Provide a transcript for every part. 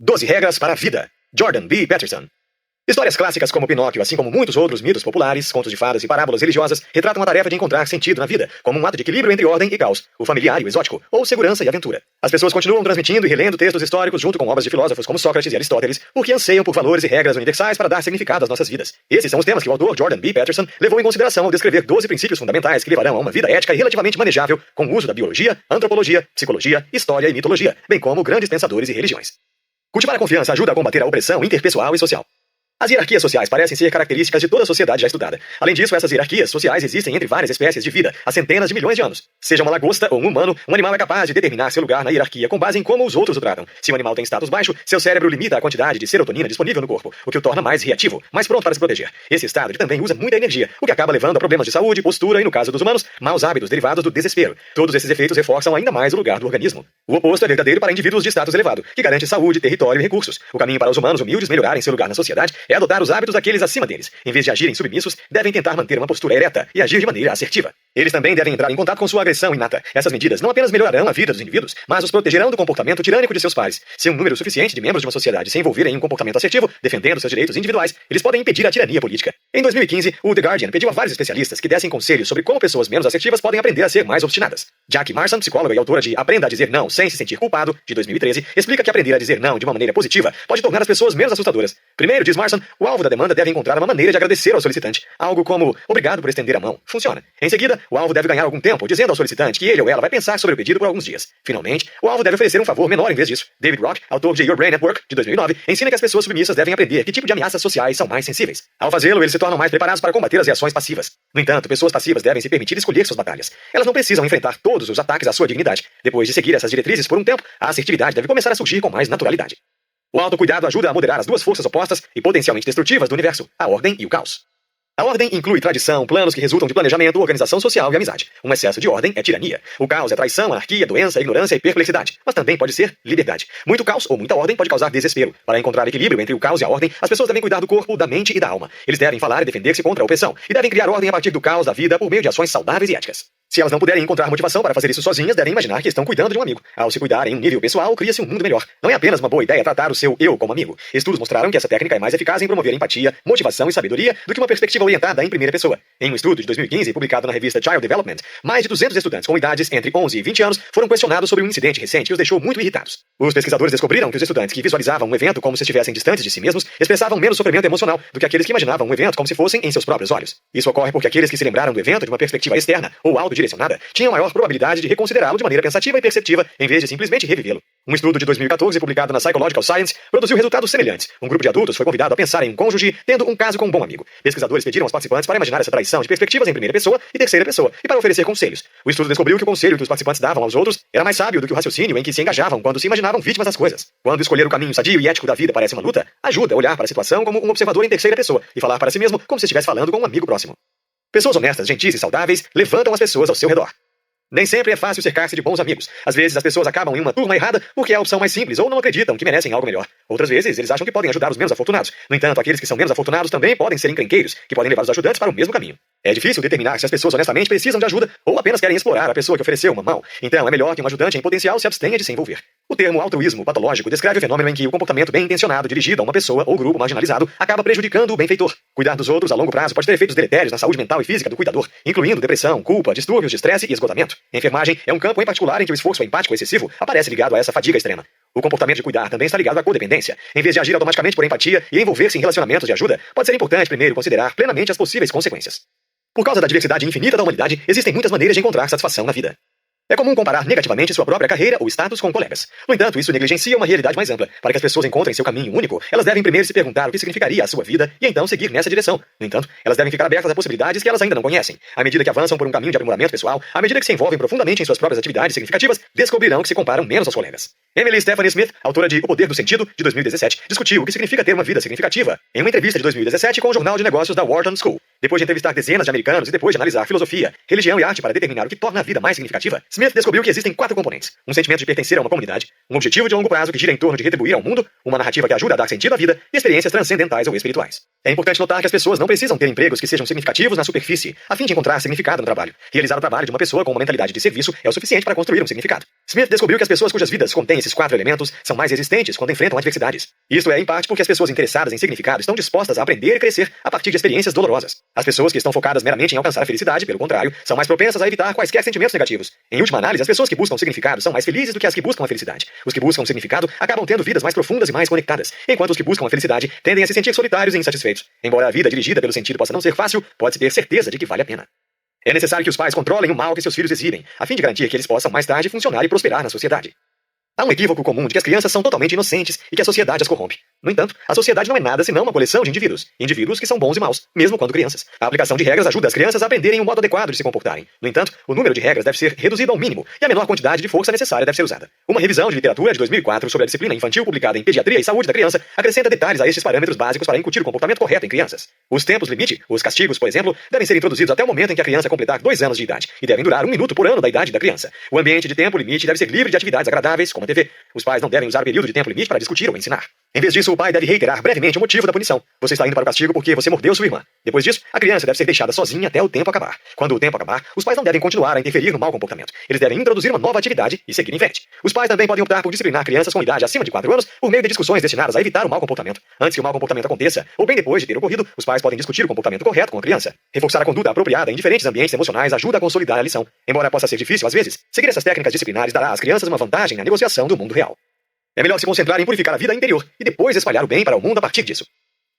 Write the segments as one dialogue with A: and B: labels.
A: 12 regras para a vida. Jordan B. Peterson. Histórias clássicas como Pinóquio, assim como muitos outros mitos populares, contos de fadas e parábolas religiosas, retratam a tarefa de encontrar sentido na vida, como um ato de equilíbrio entre ordem e caos, o familiar e o exótico, ou segurança e aventura. As pessoas continuam transmitindo e relendo textos históricos junto com obras de filósofos como Sócrates e Aristóteles, porque anseiam por valores e regras universais para dar significado às nossas vidas. Esses são os temas que o autor Jordan B. Peterson levou em consideração ao descrever 12 princípios fundamentais que levarão a uma vida ética e relativamente manejável, com o uso da biologia, antropologia, psicologia, história e mitologia, bem como grandes pensadores e religiões. Cultivar a confiança ajuda a combater a opressão interpessoal e social. As hierarquias sociais parecem ser características de toda a sociedade já estudada. Além disso, essas hierarquias sociais existem entre várias espécies de vida há centenas de milhões de anos. Seja uma lagosta ou um humano, um animal é capaz de determinar seu lugar na hierarquia com base em como os outros o tratam. Se o animal tem status baixo, seu cérebro limita a quantidade de serotonina disponível no corpo, o que o torna mais reativo, mais pronto para se proteger. Esse estado também usa muita energia, o que acaba levando a problemas de saúde, postura e, no caso dos humanos, maus hábitos derivados do desespero. Todos esses efeitos reforçam ainda mais o lugar do organismo. O oposto é verdadeiro para indivíduos de status elevado, que garante saúde, território e recursos. O caminho para os humanos humildes melhorarem seu lugar na sociedade é adotar os hábitos daqueles acima deles. Em vez de agirem submissos, devem tentar manter uma postura ereta e agir de maneira assertiva. Eles também devem entrar em contato com sua agressão inata. Essas medidas não apenas melhorarão a vida dos indivíduos, mas os protegerão do comportamento tirânico de seus pares. Se um número suficiente de membros de uma sociedade se envolverem em um comportamento assertivo, defendendo seus direitos individuais, eles podem impedir a tirania política. Em 2015, o The Guardian pediu a vários especialistas que dessem conselhos sobre como pessoas menos assertivas podem aprender a ser mais obstinadas. Jack Marson, psicóloga e autora de Aprenda a Dizer Não Sem Se Sentir Culpado, de 2013, explica que aprender a dizer não de uma maneira positiva pode tornar as pessoas menos assustadoras. Primeiro, diz Marson, o alvo da demanda deve encontrar uma maneira de agradecer ao solicitante. Algo como, obrigado por estender a mão. Funciona. Em seguida, o alvo deve ganhar algum tempo, dizendo ao solicitante que ele ou ela vai pensar sobre o pedido por alguns dias. Finalmente, o alvo deve oferecer um favor menor em vez disso. David Rock, autor de Your Brain at Work, de 2009, ensina que as pessoas submissas devem aprender que tipo de ameaças sociais são mais sensíveis. Ao fazê-lo, eles se tornam mais preparados para combater as reações passivas. No entanto, pessoas passivas devem se permitir escolher suas batalhas. Elas não precisam enfrentar todos os ataques à sua dignidade. Depois de seguir essas diretrizes por um tempo, a assertividade deve começar a surgir com mais naturalidade. O autocuidado ajuda a moderar as duas forças opostas e potencialmente destrutivas do universo, a ordem e o caos. A ordem inclui tradição, planos que resultam de planejamento, organização social e amizade. Um excesso de ordem é tirania. O caos é traição, anarquia, doença, ignorância e perplexidade. Mas também pode ser liberdade. Muito caos ou muita ordem pode causar desespero. Para encontrar equilíbrio entre o caos e a ordem, as pessoas devem cuidar do corpo, da mente e da alma. Eles devem falar e defender-se contra a opressão. E devem criar ordem a partir do caos da vida por meio de ações saudáveis e éticas. Se elas não puderem encontrar motivação para fazer isso sozinhas, devem imaginar que estão cuidando de um amigo. Ao se cuidar em um nível pessoal, cria-se um mundo melhor. Não é apenas uma boa ideia tratar o seu eu como amigo. Estudos mostraram que essa técnica é mais eficaz em promover empatia, motivação e sabedoria do que uma perspectiva orientada em primeira pessoa. Em um estudo de 2015, publicado na revista Child Development, mais de 200 estudantes com idades entre 11 e 20 anos foram questionados sobre um incidente recente que os deixou muito irritados. Os pesquisadores descobriram que os estudantes que visualizavam um evento como se estivessem distantes de si mesmos expressavam menos sofrimento emocional do que aqueles que imaginavam um evento como se fossem em seus próprios olhos. Isso ocorre porque aqueles que se lembraram do evento de uma perspectiva externa ou autodirecionada tinham maior probabilidade de reconsiderá-lo de maneira pensativa e perceptiva, em vez de simplesmente revivê-lo. Um estudo de 2014, publicado na Psychological Science, produziu resultados semelhantes. Um grupo de adultos foi convidado a pensar em um cônjuge tendo um caso com um bom amigo. Pesquisadores pediram aos participantes para imaginar essa traição de perspectivas em primeira pessoa e terceira pessoa, e para oferecer conselhos. O estudo descobriu que o conselho que os participantes davam aos outros era mais sábio do que o raciocínio em que se engajavam quando se imaginavam vítimas das coisas. Quando escolher o caminho sadio e ético da vida parece uma luta, ajuda a olhar para a situação como um observador em terceira pessoa e falar para si mesmo como se estivesse falando com um amigo próximo. Pessoas honestas, gentis e saudáveis levantam as pessoas ao seu redor. Nem sempre é fácil cercar-se de bons amigos. Às vezes as pessoas acabam em uma turma errada porque é a opção mais simples ou não acreditam que merecem algo melhor. Outras vezes eles acham que podem ajudar os menos afortunados. No entanto, aqueles que são menos afortunados também podem ser encrenqueiros, que podem levar os ajudantes para o mesmo caminho. É difícil determinar se as pessoas honestamente precisam de ajuda ou apenas querem explorar a pessoa que ofereceu uma mão. Então é melhor que um ajudante em potencial se abstenha de se envolver. O termo altruísmo patológico descreve o fenômeno em que o comportamento bem intencionado dirigido a uma pessoa ou grupo marginalizado acaba prejudicando o benfeitor. Cuidar dos outros a longo prazo pode ter efeitos deletérios na saúde mental e física do cuidador, incluindo depressão, culpa, distúrbios de estresse e esgotamento. Enfermagem é um campo em particular em que o esforço empático excessivo aparece ligado a essa fadiga extrema. O comportamento de cuidar também está ligado à codependência. Em vez de agir automaticamente por empatia e envolver-se em relacionamentos de ajuda, pode ser importante primeiro considerar plenamente as possíveis consequências. Por causa da diversidade infinita da humanidade, existem muitas maneiras de encontrar satisfação na vida. É comum comparar negativamente sua própria carreira ou status com colegas. No entanto, isso negligencia uma realidade mais ampla. Para que as pessoas encontrem seu caminho único, elas devem primeiro se perguntar o que significaria a sua vida e então seguir nessa direção. No entanto, elas devem ficar abertas a possibilidades que elas ainda não conhecem. À medida que avançam por um caminho de aprimoramento pessoal, à medida que se envolvem profundamente em suas próprias atividades significativas, descobrirão que se comparam menos aos colegas. Emily Stephanie Smith, autora de O Poder do Sentido, de 2017, discutiu o que significa ter uma vida significativa em uma entrevista de 2017 com o Jornal de Negócios da Wharton School. Depois de entrevistar dezenas de americanos e depois de analisar filosofia, religião e arte para determinar o que torna a vida mais significativa, Smith descobriu que existem 4 componentes: um sentimento de pertencer a uma comunidade, um objetivo de longo prazo que gira em torno de retribuir ao mundo, uma narrativa que ajuda a dar sentido à vida e experiências transcendentais ou espirituais. É importante notar que as pessoas não precisam ter empregos que sejam significativos na superfície, a fim de encontrar significado no trabalho. Realizar o trabalho de uma pessoa com uma mentalidade de serviço é o suficiente para construir um significado. Smith descobriu que as pessoas cujas vidas contêm esses 4 elementos são mais resistentes quando enfrentam adversidades. Isto é, em parte, porque as pessoas interessadas em significado estão dispostas a aprender e crescer a partir de experiências dolorosas. As pessoas que estão focadas meramente em alcançar a felicidade, pelo contrário, são mais propensas a evitar quaisquer sentimentos negativos. Em última análise, as pessoas que buscam significado são mais felizes do que as que buscam a felicidade. Os que buscam significado acabam tendo vidas mais profundas e mais conectadas, enquanto os que buscam a felicidade tendem a se sentir solitários e insatisfeitos. Embora a vida dirigida pelo sentido possa não ser fácil, pode-se ter certeza de que vale a pena. É necessário que os pais controlem o mal que seus filhos exibem, a fim de garantir que eles possam mais tarde funcionar e prosperar na sociedade. Há um equívoco comum de que as crianças são totalmente inocentes e que a sociedade as corrompe. No entanto, a sociedade não é nada senão uma coleção de indivíduos que são bons e maus, mesmo quando crianças. A aplicação de regras ajuda as crianças a aprenderem o modo adequado de se comportarem. No entanto, o número de regras deve ser reduzido ao mínimo e a menor quantidade de força necessária deve ser usada. Uma revisão de literatura de 2004 sobre a disciplina infantil publicada em Pediatria e Saúde da Criança acrescenta detalhes a estes parâmetros básicos para incutir o comportamento correto em crianças. Os tempos limite, os castigos, por exemplo, devem ser introduzidos até o momento em que a criança completar 2 anos de idade e devem durar 1 minuto por ano da idade da criança. O ambiente de tempo limite deve ser livre de atividades agradáveis, como a TV. Os pais não devem usar o período de tempo limite para discutir ou ensinar. Em vez disso, o pai deve reiterar brevemente o motivo da punição. Você está indo para o castigo porque você mordeu sua irmã. Depois disso, a criança deve ser deixada sozinha até o tempo acabar. Quando o tempo acabar, os pais não devem continuar a interferir no mau comportamento. Eles devem introduzir uma nova atividade e seguir em frente. Os pais também podem optar por disciplinar crianças com idade acima de 4 anos por meio de discussões destinadas a evitar o mau comportamento. Antes que o mau comportamento aconteça, ou bem depois de ter ocorrido, os pais podem discutir o comportamento correto com a criança. Reforçar a conduta apropriada em diferentes ambientes emocionais ajuda a consolidar a lição. Embora possa ser difícil às vezes, seguir essas técnicas disciplinares dará às crianças uma vantagem na negociação do mundo real. É melhor se concentrar em purificar a vida interior e depois espalhar o bem para o mundo a partir disso.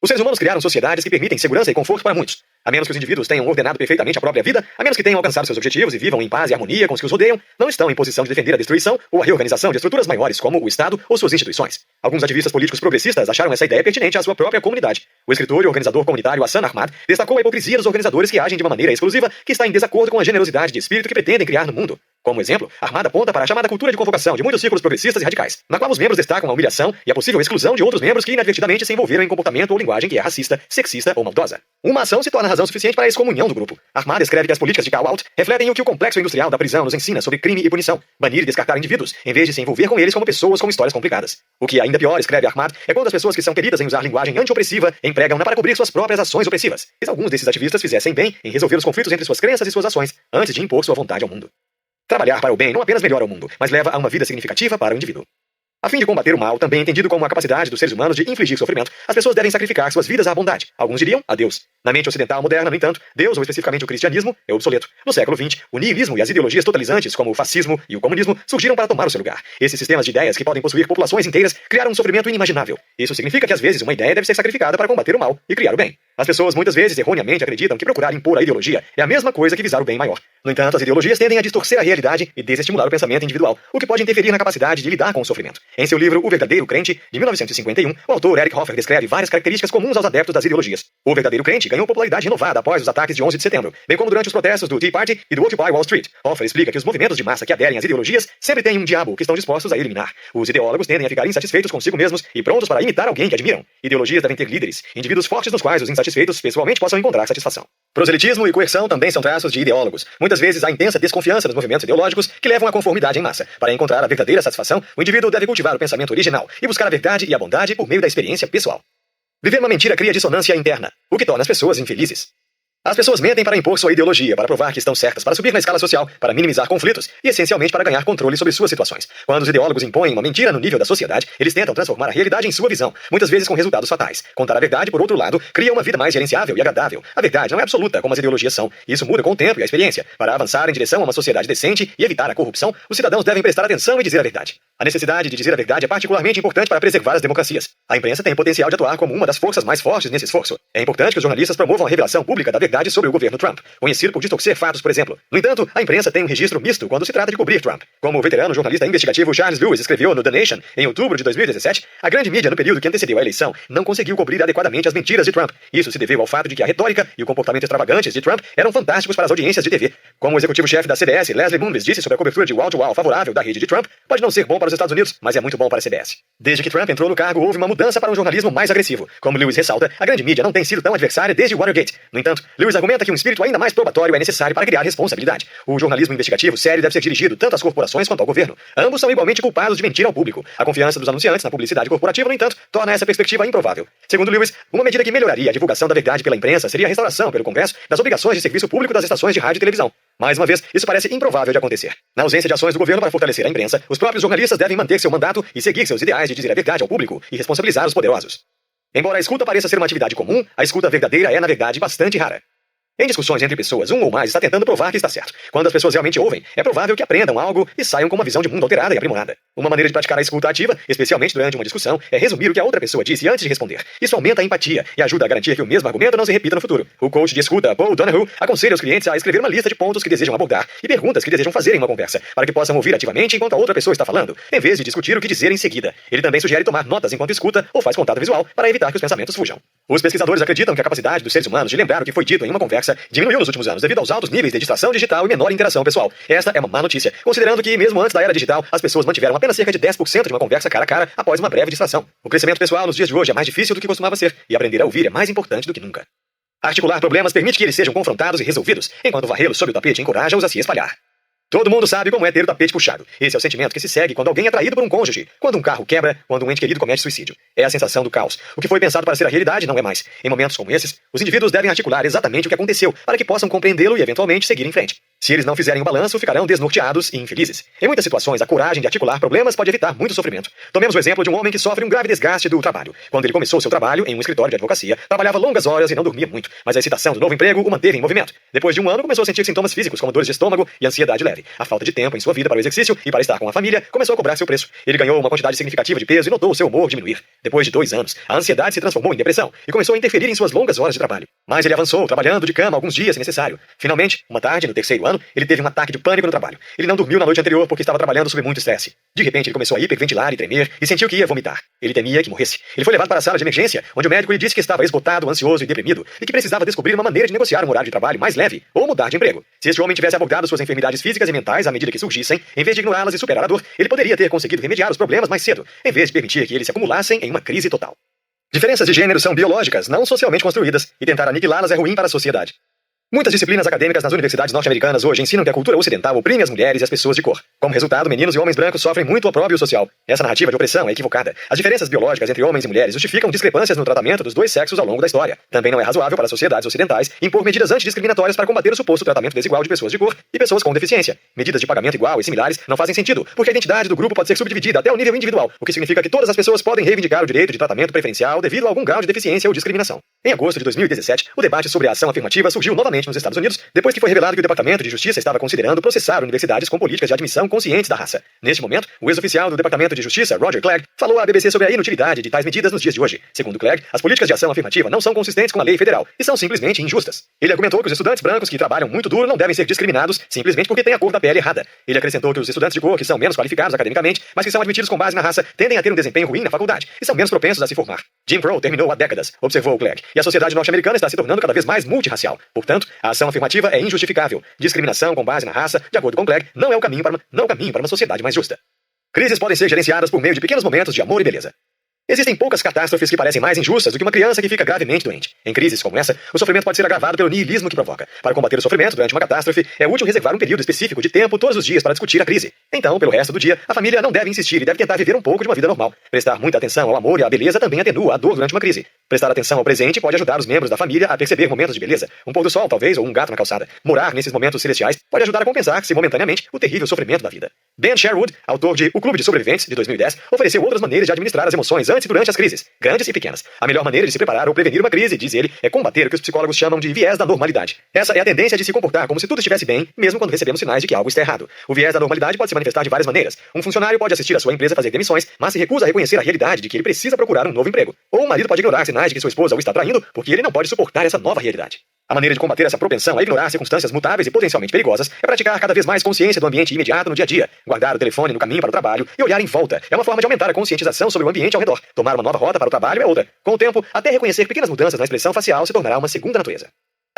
A: Os seres humanos criaram sociedades que permitem segurança e conforto para muitos. A menos que os indivíduos tenham ordenado perfeitamente a própria vida, a menos que tenham alcançado seus objetivos e vivam em paz e harmonia com os que os rodeiam, não estão em posição de defender a destruição ou a reorganização de estruturas maiores, como o Estado ou suas instituições. Alguns ativistas políticos progressistas acharam essa ideia pertinente à sua própria comunidade. O escritor e organizador comunitário Hassan Ahmad destacou a hipocrisia dos organizadores que agem de uma maneira exclusiva que está em desacordo com a generosidade de espírito que pretendem criar no mundo. Como exemplo, Ahmad aponta para a chamada cultura de convocação de muitos círculos progressistas e radicais, na qual os membros destacam a humilhação e a possível exclusão de outros membros que inadvertidamente se envolveram em comportamento ou linguagem que é racista, sexista ou maldosa. Uma ação se torna razão suficiente para a excomunhão do grupo. Ahmad escreve que as políticas de call-out refletem o que o complexo industrial da prisão nos ensina sobre crime e punição, banir e descartar indivíduos, em vez de se envolver com eles como pessoas com histórias complicadas. O que é ainda pior, escreve Ahmad, é quando as pessoas que são queridas em usar linguagem anti-opressiva empregam-na para cobrir suas próprias ações opressivas. Se alguns desses ativistas fizessem bem em resolver os conflitos entre suas crenças e suas ações, antes de impor sua vontade ao mundo. Trabalhar para o bem não apenas melhora o mundo, mas leva a uma vida significativa para o indivíduo. A fim de combater o mal, também entendido como a capacidade dos seres humanos de infligir sofrimento, as pessoas devem sacrificar suas vidas à bondade. Alguns diriam a Deus. Na mente ocidental moderna, no entanto, Deus, ou especificamente o cristianismo, é obsoleto. No século XX, o niilismo e as ideologias totalizantes, como o fascismo e o comunismo, surgiram para tomar o seu lugar. Esses sistemas de ideias que podem possuir populações inteiras criaram um sofrimento inimaginável. Isso significa que às vezes uma ideia deve ser sacrificada para combater o mal e criar o bem. As pessoas muitas vezes erroneamente acreditam que procurar impor a ideologia é a mesma coisa que visar o bem maior. No entanto, as ideologias tendem a distorcer a realidade e desestimular o pensamento individual, o que pode interferir na capacidade de lidar com o sofrimento. Em seu livro O Verdadeiro Crente, de 1951, o autor Eric Hoffer descreve várias características comuns aos adeptos das ideologias. O verdadeiro crente ganhou popularidade renovada após os ataques de 11 de setembro, bem como durante os protestos do Tea Party e do Occupy Wall Street. Hoffer explica que os movimentos de massa que aderem às ideologias sempre têm um diabo que estão dispostos a eliminar. Os ideólogos tendem a ficar insatisfeitos consigo mesmos e prontos para imitar alguém que admiram. Ideologias devem ter líderes, indivíduos fortes nos quais os insatisfeitos pessoalmente possam encontrar satisfação. Proselitismo e coerção também são traços de ideólogos. Muitas vezes há intensa desconfiança nos movimentos ideológicos que levam à conformidade em massa. Para encontrar a verdadeira satisfação, o indivíduo deve cultivar o pensamento original e buscar a verdade e a bondade por meio da experiência pessoal. Viver uma mentira cria dissonância interna, o que torna as pessoas infelizes. As pessoas mentem para impor sua ideologia, para provar que estão certas, para subir na escala social, para minimizar conflitos e, essencialmente, para ganhar controle sobre suas situações. Quando os ideólogos impõem uma mentira no nível da sociedade, eles tentam transformar a realidade em sua visão, muitas vezes com resultados fatais. Contar a verdade, por outro lado, cria uma vida mais gerenciável e agradável. A verdade não é absoluta, como as ideologias são. Isso muda com o tempo e a experiência. Para avançar em direção a uma sociedade decente e evitar a corrupção, os cidadãos devem prestar atenção e dizer a verdade. A necessidade de dizer a verdade é particularmente importante para preservar as democracias. A imprensa tem o potencial de atuar como uma das forças mais fortes nesse esforço. É importante que os jornalistas promovam a revelação pública da verdade sobre o governo Trump, conhecido por distorcer fatos, por exemplo. No entanto, a imprensa tem um registro misto quando se trata de cobrir Trump. Como o veterano jornalista investigativo Charles Lewis escreveu no The Nation em outubro de 2017, a grande mídia no período que antecedeu a eleição não conseguiu cobrir adequadamente as mentiras de Trump. Isso se deveu ao fato de que a retórica e o comportamento extravagantes de Trump eram fantásticos para as audiências de TV. Como o executivo-chefe da CBS, Leslie Moonves, disse sobre a cobertura de wall-to-wall favorável da rede de Trump, pode não ser bom para os Estados Unidos, mas é muito bom para a CBS. Desde que Trump entrou no cargo, houve uma mudança para um jornalismo mais agressivo. Como Lewis ressalta, a grande mídia não tem sido tão adversária desde o Watergate. No entanto, Lewis argumenta que um espírito ainda mais probatório é necessário para criar responsabilidade. O jornalismo investigativo sério deve ser dirigido tanto às corporações quanto ao governo. Ambos são igualmente culpados de mentir ao público. A confiança dos anunciantes na publicidade corporativa, no entanto, torna essa perspectiva improvável. Segundo Lewis, uma medida que melhoraria a divulgação da verdade pela imprensa seria a restauração pelo Congresso das obrigações de serviço público das estações de rádio e televisão. Mais uma vez, isso parece improvável de acontecer. Na ausência de ações do governo para fortalecer a imprensa, os próprios jornalistas devem manter seu mandato e seguir seus ideais de dizer a verdade ao público e responsabilizar os poderosos. Embora a escuta pareça ser uma atividade comum, a escuta verdadeira é, na verdade, bastante rara. Em discussões entre pessoas, um ou mais está tentando provar que está certo. Quando as pessoas realmente ouvem, é provável que aprendam algo e saiam com uma visão de mundo alterada e aprimorada. Uma maneira de praticar a escuta ativa, especialmente durante uma discussão, é resumir o que a outra pessoa disse antes de responder. Isso aumenta a empatia e ajuda a garantir que o mesmo argumento não se repita no futuro. O coach de escuta, Paul Donahue, aconselha os clientes a escrever uma lista de pontos que desejam abordar e perguntas que desejam fazer em uma conversa, para que possam ouvir ativamente enquanto a outra pessoa está falando, em vez de discutir o que dizer em seguida. Ele também sugere tomar notas enquanto escuta ou faz contato visual para evitar que os pensamentos fujam. Os pesquisadores acreditam que a capacidade dos seres humanos de lembrar o que foi dito em uma conversa diminuiu nos últimos anos devido aos altos níveis de distração digital e menor interação pessoal. Esta é uma má notícia, considerando que, mesmo antes da era digital, as pessoas mantiveram apenas cerca de 10% de uma conversa cara a cara após uma breve distração. O crescimento pessoal nos dias de hoje é mais difícil do que costumava ser, e aprender a ouvir é mais importante do que nunca. Articular problemas permite que eles sejam confrontados e resolvidos, enquanto varrê-los sob o tapete encoraja-os a se espalhar. Todo mundo sabe como é ter o tapete puxado. Esse é o sentimento que se segue quando alguém é traído por um cônjuge, quando um carro quebra, quando um ente querido comete suicídio. É a sensação do caos. O que foi pensado para ser a realidade não é mais. Em momentos como esses, os indivíduos devem articular exatamente o que aconteceu, para que possam compreendê-lo e eventualmente seguir em frente. Se eles não fizerem o balanço, ficarão desnorteados e infelizes. Em muitas situações, a coragem de articular problemas pode evitar muito sofrimento. Tomemos o exemplo de um homem que sofre um grave desgaste do trabalho. Quando ele começou seu trabalho em um escritório de advocacia, trabalhava longas horas e não dormia muito, mas a excitação do novo emprego o manteve em movimento. Depois de um ano, começou a sentir sintomas físicos como dores de estômago e ansiedade leve. A falta de tempo em sua vida para o exercício e para estar com a família começou a cobrar seu preço. Ele ganhou uma quantidade significativa de peso e notou seu humor diminuir. Depois de 2 anos, a ansiedade se transformou em depressão e começou a interferir em suas longas horas de trabalho. Mas ele avançou, trabalhando de cama alguns dias se necessário. Finalmente, uma tarde, no 3º ano, ele teve um ataque de pânico no trabalho. Ele não dormiu na noite anterior porque estava trabalhando sob muito estresse. De repente, ele começou a hiperventilar e tremer e sentiu que ia vomitar. Ele temia que morresse. Ele foi levado para a sala de emergência, onde o médico lhe disse que estava esgotado, ansioso e deprimido e que precisava descobrir uma maneira de negociar um horário de trabalho mais leve ou mudar de emprego. Se este homem tivesse abordado suas enfermidades físicas e mentais à medida que surgissem, em vez de ignorá-las e superar a dor, ele poderia ter conseguido remediar os problemas mais cedo, em vez de permitir que eles se acumulassem em uma crise total. Diferenças de gênero são biológicas, não socialmente construídas, e tentar aniquilá-las é ruim para a sociedade. Muitas disciplinas acadêmicas nas universidades norte-americanas hoje ensinam que a cultura ocidental oprime as mulheres e as pessoas de cor. Como resultado, meninos e homens brancos sofrem muito opróbrio social. Essa narrativa de opressão é equivocada. As diferenças biológicas entre homens e mulheres justificam discrepâncias no tratamento dos dois sexos ao longo da história. Também não é razoável para as sociedades ocidentais impor medidas antidiscriminatórias para combater o suposto tratamento desigual de pessoas de cor e pessoas com deficiência. Medidas de pagamento igual e similares não fazem sentido, porque a identidade do grupo pode ser subdividida até o nível individual, o que significa que todas as pessoas podem reivindicar o direito de tratamento preferencial devido a algum grau de deficiência ou discriminação. Em agosto de 2017, o debate sobre a ação afirmativa surgiu novamente nos Estados Unidos, depois que foi revelado que o Departamento de Justiça estava considerando processar universidades com políticas de admissão conscientes da raça. Neste momento, o ex-oficial do Departamento de Justiça, Roger Clegg, falou à BBC sobre a inutilidade de tais medidas nos dias de hoje. Segundo Clegg, as políticas de ação afirmativa não são consistentes com a lei federal e são simplesmente injustas. Ele argumentou que os estudantes brancos que trabalham muito duro não devem ser discriminados simplesmente porque têm a cor da pele errada. Ele acrescentou que os estudantes de cor que são menos qualificados academicamente, mas que são admitidos com base na raça, tendem a ter um desempenho ruim na faculdade e são menos propensos a se formar. Jim Crow terminou há décadas, observou Clegg, e a sociedade norte-americana está se tornando cada vez mais multirracial. Portanto, a ação afirmativa é injustificável. Discriminação com base na raça, de acordo com Clegg, não é o caminho para uma sociedade mais justa. Crises podem ser gerenciadas por meio de pequenos momentos de amor e beleza. Existem poucas catástrofes que parecem mais injustas do que uma criança que fica gravemente doente. Em crises como essa, o sofrimento pode ser agravado pelo niilismo que provoca. Para combater o sofrimento durante uma catástrofe, é útil reservar um período específico de tempo todos os dias para discutir a crise. Então, pelo resto do dia, a família não deve insistir e deve tentar viver um pouco de uma vida normal. Prestar muita atenção ao amor e à beleza também atenua a dor durante uma crise. Prestar atenção ao presente pode ajudar os membros da família a perceber momentos de beleza. Um pôr do sol, talvez, ou um gato na calçada. Morar nesses momentos celestiais pode ajudar a compensar-se momentaneamente o terrível sofrimento da vida. Ben Sherwood, autor de O Clube de Sobreviventes, de 2010, ofereceu outras maneiras de administrar as emoções antes e durante as crises, grandes e pequenas. A melhor maneira de se preparar ou prevenir uma crise, diz ele, é combater o que os psicólogos chamam de viés da normalidade. Essa é a tendência de se comportar como se tudo estivesse bem, mesmo quando recebemos sinais de que algo está errado. O viés da normalidade pode se manifestar de várias maneiras. Um funcionário pode assistir a sua empresa fazer demissões, mas se recusa a reconhecer a realidade de que ele precisa procurar um novo emprego. Ou um marido pode ignorar sinais de que sua esposa o está traindo porque ele não pode suportar essa nova realidade. A maneira de combater essa propensão a ignorar circunstâncias mutáveis e potencialmente perigosas é praticar cada vez mais consciência do ambiente imediato no dia a dia, guardar o telefone no caminho para o trabalho e olhar em volta. É uma forma de aumentar a conscientização sobre o ambiente ao redor. Tomar uma nova rota para o trabalho é outra. Com o tempo, até reconhecer pequenas mudanças na expressão facial se tornará uma segunda natureza.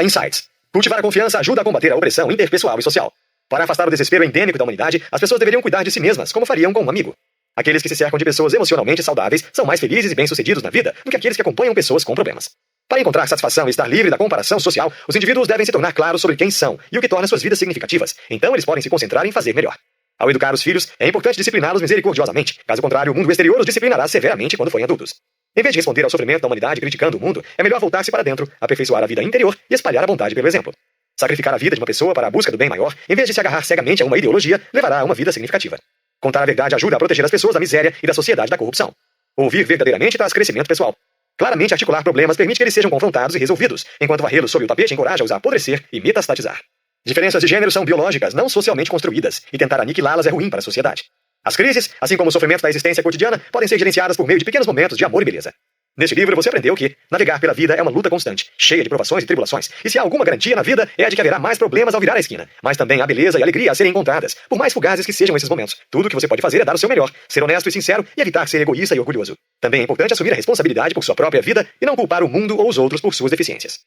A: Insights. Cultivar a confiança ajuda a combater a opressão interpessoal e social. Para afastar o desespero endêmico da humanidade, as pessoas deveriam cuidar de si mesmas, como fariam com um amigo. Aqueles que se cercam de pessoas emocionalmente saudáveis são mais felizes e bem-sucedidos na vida do que aqueles que acompanham pessoas com problemas. Para encontrar satisfação e estar livre da comparação social, os indivíduos devem se tornar claros sobre quem são e o que torna suas vidas significativas. Então eles podem se concentrar em fazer melhor. Ao educar os filhos, é importante discipliná-los misericordiosamente. Caso contrário, o mundo exterior os disciplinará severamente quando forem adultos. Em vez de responder ao sofrimento da humanidade criticando o mundo, é melhor voltar-se para dentro, aperfeiçoar a vida interior e espalhar a bondade pelo exemplo. Sacrificar a vida de uma pessoa para a busca do bem maior, em vez de se agarrar cegamente a uma ideologia, levará a uma vida significativa. Contar a verdade ajuda a proteger as pessoas da miséria e da sociedade da corrupção. Ouvir verdadeiramente traz crescimento pessoal. Claramente articular problemas permite que eles sejam confrontados e resolvidos, enquanto varrê-los sob o tapete encoraja-os a apodrecer e metastatizar. Diferenças de gênero são biológicas, não socialmente construídas, e tentar aniquilá-las é ruim para a sociedade. As crises, assim como o sofrimento da existência cotidiana, podem ser gerenciadas por meio de pequenos momentos de amor e beleza. Neste livro você aprendeu que navegar pela vida é uma luta constante, cheia de provações e tribulações, e se há alguma garantia na vida é a de que haverá mais problemas ao virar a esquina, mas também há beleza e alegria a serem encontradas, por mais fugazes que sejam esses momentos. Tudo o que você pode fazer é dar o seu melhor, ser honesto e sincero e evitar ser egoísta e orgulhoso. Também é importante assumir a responsabilidade por sua própria vida e não culpar o mundo ou os outros por suas deficiências.